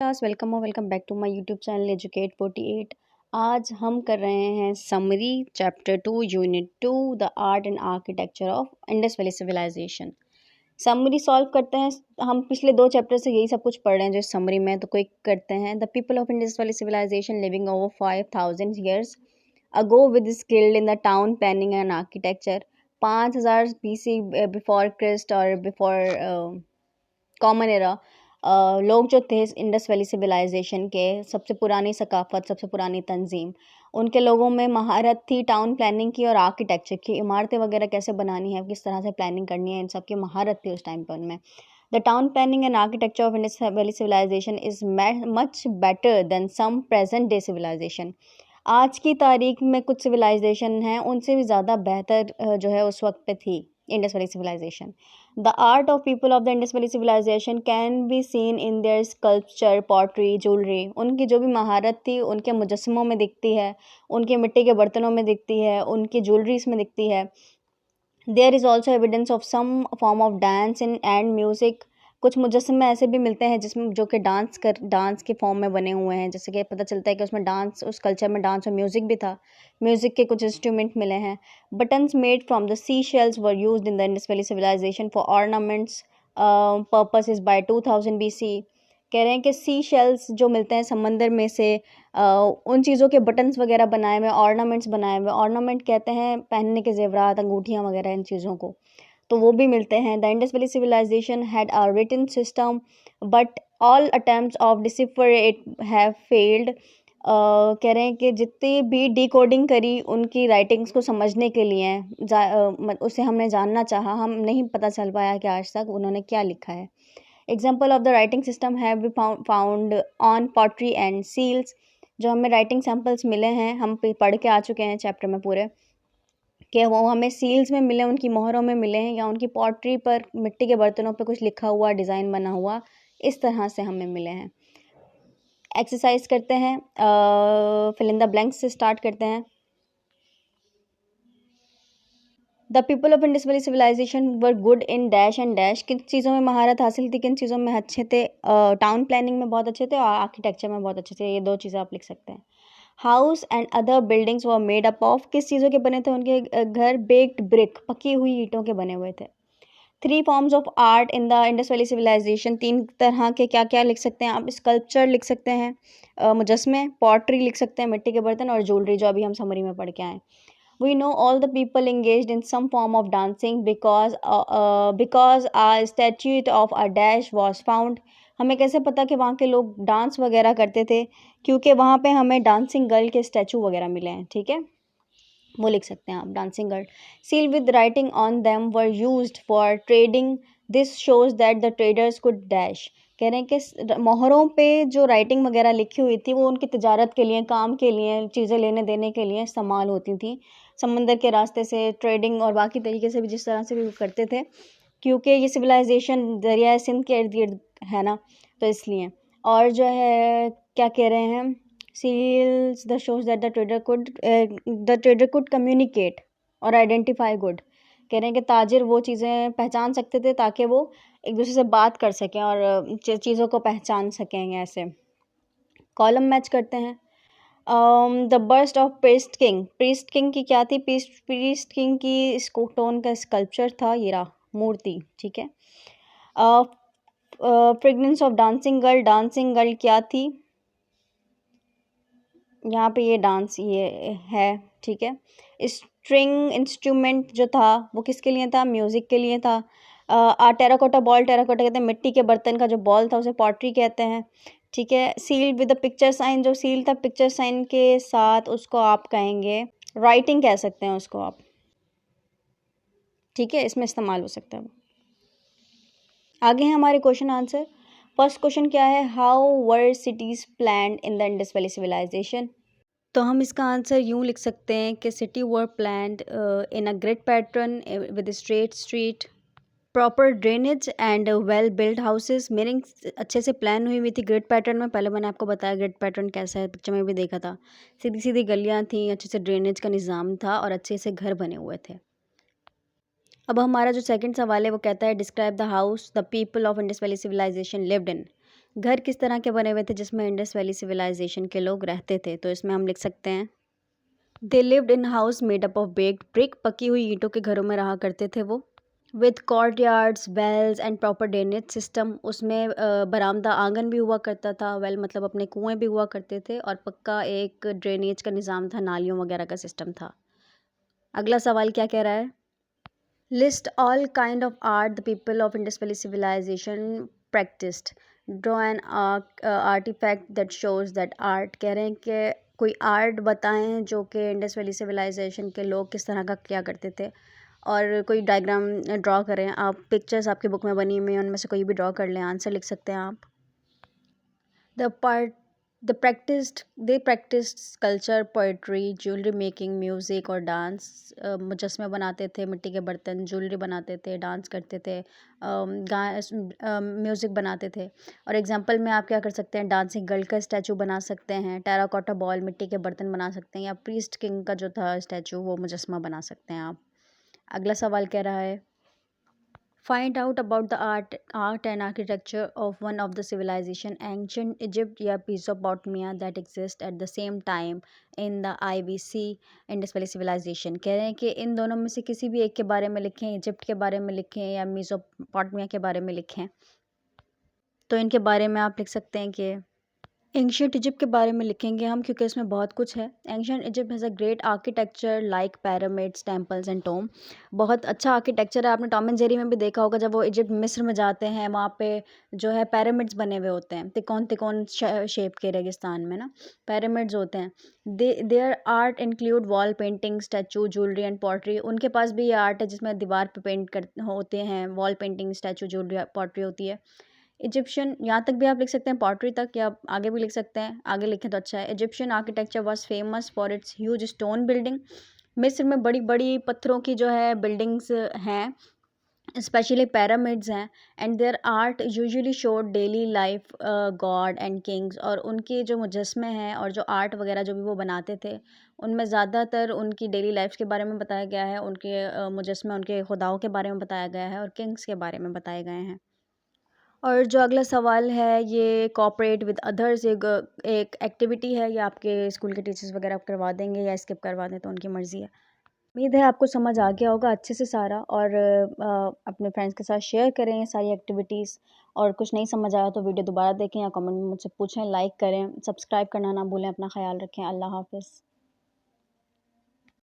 Class welcome और welcome back to my YouTube channel Educate 48। आज हम कर रहे हैं summary chapter 2 unit 2 the art and architecture of Indus valley civilization. Summary solve करते हैं। हम पिछले 2 चैप्टर से यही सब कुछ पढ़ रहे हैं जो समरी में, तो क्विक करते हैं। The people of Indus valley civilization living over 5000 years ago with skilled in the town planning and architecture. 5000 BC before Christ और बिफोर कॉमन एरा लोग जो थे इंडस वैली सिविलाइजेशन के, सबसे पुरानी सकाफत, सबसे पुरानी तंजीम, उनके लोगों में महारत थी टाउन प्लानिंग की और आर्किटेक्चर की। इमारतें वगैरह कैसे बनानी है, किस तरह से प्लानिंग करनी है, इन सब की महारत थी उस टाइम पर उनमें। The town planning and architecture of Indus valley civilization is much better than some present day civilization. आज की तारीख में कुछ सिविलाइजेशन हैं, उनसे भी ज़्यादा बेहतर जो है उस वक्त पे थी Indus valley civilization. The art of people of the Indus Valley Civilization can be seen in their sculpture, pottery, jewelry। उनकी जो भी महारत थी उनके मुजस्समों में दिखती है, उनके मिट्टी के बर्तनों में दिखती है, उनकी ज्वेलरीज में दिखती है। There is also evidence of some form of dance and music। कुछ मुजस्समे ऐसे भी मिलते हैं जिसमें जो कि डांस के फॉर्म में बने हुए हैं, जैसे कि पता चलता है कि उसमें डांस, उस कल्चर में डांस और म्यूज़िक भी था। म्यूज़िक के कुछ इंस्ट्रूमेंट मिले हैं। Buttons made from the sea shells were used in the Indus valley civilization for ornaments purposes by 2000 BC। कह रहे हैं कि सी शेल्स जो मिलते हैं समंदर में से, उन चीज़ों के बटन्स वगैरह बनाए हुए, ऑर्नामेंट्स बनाए हुए। ऑर्नामेंट कहते हैं पहनने के जेवरात, अंगूठियाँ वगैरह, इन चीज़ों को, तो वो भी मिलते हैं। The Indus valley civilization had a written system but all attempts of decipher it have failed. कह रहे हैं कि जितनी भी डिकोडिंग करी उनकी राइटिंग्स को समझने के लिए, उसे हमने जानना चाहा, हम नहीं पता चल पाया कि आज तक उन्होंने क्या लिखा है। Example of the writing system have be found on pottery and seals. जो हमें राइटिंग सैम्पल्स मिले हैं, हम पढ़ के आ चुके हैं चैप्टर में पूरे, कि वो हमें सील्स में मिले, उनकी मोहरों में मिले हैं, या उनकी पॉटरी पर, मिट्टी के बर्तनों पर कुछ लिखा हुआ, डिज़ाइन बना हुआ, इस तरह से हमें मिले हैं। एक्सरसाइज करते हैं, फिल इन द ब्लैंक्स से स्टार्ट करते हैं। The people of Indus valley civilization were good in dash and dash. किन चीज़ों में महारत हासिल थी, किन चीज़ों में अच्छे थे? टाउन प्लानिंग में बहुत अच्छे थे और आर्किटेक्चर में बहुत अच्छे थे। ये 2 चीज़ें आप लिख सकते हैं। House and other buildings were made up of. किस चीज़ों के बने थे उनके घर? बेक्ड ब्रिक, पकी हुई ईंटों के बने हुए थे। 3 forms of art in the Indus valley civilization. 3 तरह के क्या क्या लिख सकते हैं आप? स्कल्पचर लिख सकते हैं, मुजस्मे, पॉटरी लिख सकते हैं, मिट्टी के बर्तन, और ज्वेलरी, जो अभी हम समरी में पढ़ के आए। We know all the people engaged in some form of dancing because a statue of a dash was found। हमें कैसे पता कि वहाँ के लोग डांस वगैरह करते थे? क्योंकि वहाँ पे हमें डांसिंग गर्ल के स्टैचू वगैरह मिले हैं, ठीक है, वो लिख सकते हैं आप, dancing girl. Seal with writing on them were used for trading. This shows that the traders could dash. कह रहे हैं कि मोहरों पे जो राइटिंग वगैरह लिखी हुई थी वो उनकी तिजारत के लिए, काम के लिए, चीज़ें लेने देने के लिए इस्तेमाल होती थी। समंदर के रास्ते से ट्रेडिंग और बाकी तरीके से भी, जिस तरह से भी वो करते थे, क्योंकि ये सिविलाइजेशन दरिया सिंध के इर्द गिर्द है ना, तो इसलिए। और जो है क्या कह रहे हैं, seals the shows that the trader could communicate और identify good। कह रहे हैं कि ताजिर वो चीज़ें पहचान सकते थे ताकि वो एक दूसरे से बात कर सकें और चीज़ों को पहचान सकें। ऐसे कॉलम मैच करते हैं। The burst of priest king. Priest king की क्या थी? प्रीस्ट किंग की स्टोन का स्कल्पचर था, ये रहा मूर्ति, ठीक है। Pregnance of dancing girl. Dancing girl क्या थी? यहाँ पे ये डांस ये है, ठीक है। स्ट्रिंग इंस्ट्रूमेंट जो था वो किसके लिए था? म्यूज़िक के लिए था। टेराकोटा बॉल, टेराकोटा कहते हैं मिट्टी के बर्तन का जो बॉल था उसे पॉटरी कहते हैं, ठीक है। Seal with the picture sign, जो सील था पिक्चर साइन के साथ, उसको आप कहेंगे राइटिंग, कह सकते हैं उसको आप, ठीक है, इसमें इस्तेमाल हो सकता है। आगे हैं हमारे क्वेश्चन आंसर। फर्स्ट क्वेश्चन क्या है? How were cities planned in the Indus valley civilization. तो हम इसका आंसर यूँ लिख सकते हैं कि city were planned in a grid pattern with straight street, proper drainage and well build houses. Meaning अच्छे से प्लान हुई थी ग्रिड पैटर्न में। पहले मैंने आपको बताया ग्रिड पैटर्न कैसा है, पिक्चर में भी देखा था। सीधी सीधी गलियाँ थी, अच्छे से ड्रेनेज का निज़ाम था और अच्छे से घर बने हुए थे। अब हमारा जो सेकंड सवाल है वो कहता है describe the house the people of Indus valley civilization lived in. घर किस तरह के बने हुए थे जिसमें इंडस वैली सिविलाइजेशन के लोग रहते थे, तो इसमें हम लिख सकते हैं they lived in house made up of baked brick, पकी हुई ईंटों के घरों में रहा करते थे वो। With courtyards wells and proper drainage system, उसमें बरामदा आंगन भी हुआ करता था, वेल मतलब अपने कुएं भी हुआ करते थे, और पक्का एक ड्रेनेज का निज़ाम था, नालियों वगैरह का सिस्टम था। अगला सवाल क्या कह रहा है, list all kind of art the people of Indus valley civilization practised, draw an artefact that shows that art, कह रहे हैं कि कोई आर्ट बताएं जो कि इंडस वैली सिविलाइजेशन के लोग किस तरह का किया करते थे, और कोई डायग्राम ड्रॉ करें। आप पिक्चर्स आपकी बुक में बनी हुई हैं, उनमें से कोई भी ड्रॉ कर लें, आंसर लिख सकते हैं आप। The part the practised they practised sculpture, poetry, jewellery making, music और डांस। मुजस्मे बनाते थे, मिट्टी के बर्तन, ज्वेलरी बनाते थे, डांस करते थे, म्यूज़िक बनाते थे। और एग्जांपल में आप क्या कर सकते हैं, डांसिंग गर्ल का स्टैचू बना सकते हैं, टेराकोटा बॉल मिट्टी के बर्तन बना सकते हैं, या प्रीस्ट किंग का जो था स्टैचू वो मुजस्मा बना सकते हैं आप। अगला सवाल कह रहा है, find out about the art and architecture of one of the civilisation ancient Egypt या Mesopotamia that exist at the same time in the IBC Indus valley civilisation. कह रहे हैं कि इन दोनों में से किसी भी एक के बारे में लिखें, इजिप्ट के बारे में लिखें या मेसोपोटामिया के बारे में लिखें। तो इनके बारे में आप लिख सकते हैं कि एंशियंट इजिप्ट के बारे में लिखेंगे हम, क्योंकि इसमें बहुत कुछ है। Ancient Egypt has a great architecture like pyramids, temples and tomb. बहुत अच्छा आर्किटेक्चर है, आपने टॉम एंड जेरी में भी देखा होगा, जब वो इजिप्ट मिस्र में जाते हैं वहाँ पे जो है पैरामिड्स बने हुए होते हैं, तिकोन तिकोन शेप के रेगिस्तान में ना पैरामिड्स होते हैं। Their art include wall painting, statue, jewellery and pottery. उनके पास भी ये आर्ट है जिसमें दीवार पे पेंट कर होते हैं, wall painting, statue, jewellery, pottery होती है। इजिप्शियन, यहाँ तक भी आप लिख सकते हैं पॉटरी तक, या आगे भी लिख सकते हैं, आगे लिखें तो अच्छा है। Egyptian architecture was famous for its huge stone building. मिस्र में बड़ी बड़ी पत्थरों की जो है बिल्डिंग्स हैं, स्पेशली पैरामिड्स हैं। And their art usually showed daily life God and Kings, और उनके जो मुजस्मे हैं और जो आर्ट वगैरह जो भी वो बनाते थे, उनमें ज़्यादातर उनकी डेली लाइफ के बारे में बताया गया है, उनके मुजस्मे, उनके खुदाओं के बारे में बताया गया है, और किंग्स के बारे में बताए गए हैं। और जो अगला सवाल है ये कोऑपरेट विद अदर्स, एक एक्टिविटी है, ये आपके स्कूल के टीचर्स वगैरह करवा देंगे या स्किप करवा दें तो उनकी मर्ज़ी है। उम्मीद है आपको समझ आ गया होगा अच्छे से सारा, और अपने फ्रेंड्स के साथ शेयर करें ये सारी एक्टिविटीज़। और कुछ नहीं समझ आया तो वीडियो दोबारा देखें या कमेंट में मुझसे पूछें, लाइक करें, सब्सक्राइब करना ना भूलें। अपना ख्याल रखें। अल्लाह हाफ़िज़।